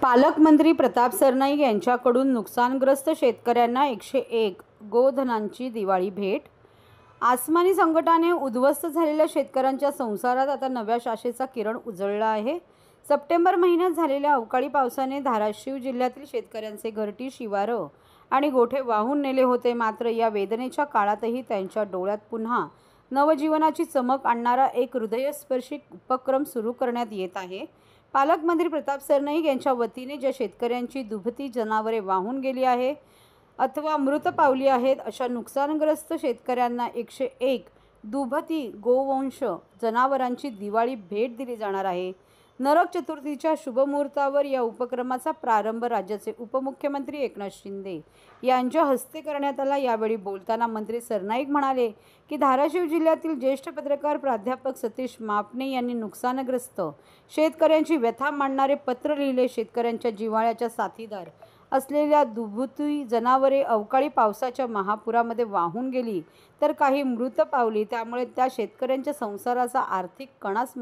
पालकमंत्री प्रताप सरनाईक यांच्याकडून नुकसानग्रस्त शेतकऱ्यांना 101 गोधनांची दिवाळी भेट। आसमानी संकटाने उद्ध्वस्त झालेल्या शेतकऱ्यांच्या संसारात आता नव्या आशेचा किरण उजळला आहे। सप्टेंबर महिन्यात झालेल्या अवकाळी पावसाने धाराशिव जिल्ह्यातील शेतकऱ्यांचे घरटी, शिवारं आणि गोठे वाहून नेले होते। मात्र या वेदनेच्या काळातही त्यांच्या डोळ्यात पुन्हा नवजीवनाची चमक आणणारा एक हृदयस्पर्शी उपक्रम सुरू करण्यात येत आहे। पालकमंत्री प्रताप सरनाईक यांच्या वतीने ज्या शेतकऱ्यांची दुभती जनावरे वाहून गेली आहे अथवा मृत पावली आहेत, अशा नुकसानग्रस्त शेतकऱ्यांना 101 दुभती गोवंश जनावरांची दिवाळी भेट दिली जाणार आहे। नरक चतुर्थीच्या शुभमुहूर्तावर या उपक्रमाचा प्रारंभ राज्याचे उपमुख्यमंत्री एकनाथ शिंदे यांच्या हस्ते करण्यात आला। यावेळी बोलताना मंत्री सरनाईक म्हणाले की धाराशिव जिल्ह्यातील ज्येष्ठ पत्रकार प्राध्यापक सतीश मापणे यांनी नुकसानग्रस्त शेतकऱ्यांची व्यथा मांडणारे पत्र लिहिले। शेतकऱ्यांच्या जिव्हाळ्याच्या साथीदार असलेल्या दुभती जनावरे अवकाळी पावसाच्या महापुरामध्ये वाहून गेली तर काही मृत पावली। त्यामुळे त्या शेतकऱ्यांच्या संसाराचा आर्थिक कणाच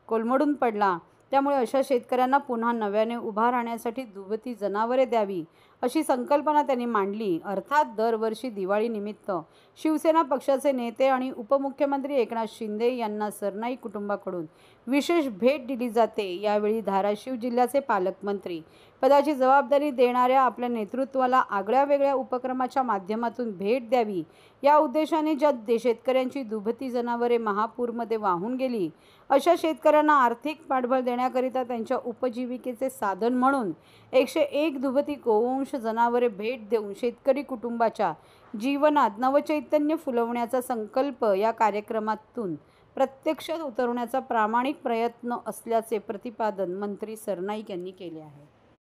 कोलमडून पडला। त्यामुळे अशा शेतकऱ्यांना पुन्हा नव्याने उभा राहण्यासाठी दुभती जनावरे द्यावी अशी संकल्पना त्यांनी मांडली। अर्थात दरवर्षी दिवाळीनिमित्त शिवसेना पक्षाचे नेते आणि उपमुख्यमंत्री एकनाथ शिंदे यांना सरनाईक कुटुंबाकडून विशेष भेट दिली जाते। यावेळी धाराशिव जिल्ह्याचे पालकमंत्री पदाची जबाबदारी देणाऱ्या आपल्या नेतृत्वाला आगळ्या-वेगळ्या उपक्रमाच्या माध्यमातून भेट द्यावी या उद्देशाने ज्या शेतकऱ्यांची दुभती जनावरे महापूरमध्ये वाहून गेली अशा शेतकऱ्यांना आर्थिक पाठबळ देण्याकरिता त्यांच्या उपजीविकेचे साधन म्हणून 101 दुभती गोवंश जनावरे भेट देऊन शेतकरी कुटुंबाच्या जीवनात नवचैतन्य फुलवण्याचा संकल्प या कार्यक्रमातून प्रत्यक्षात उतरवण्याचा प्रामाणिक प्रयत्न असल्याचे प्रतिपादन मंत्री सरनाईक यांनी केले आहे।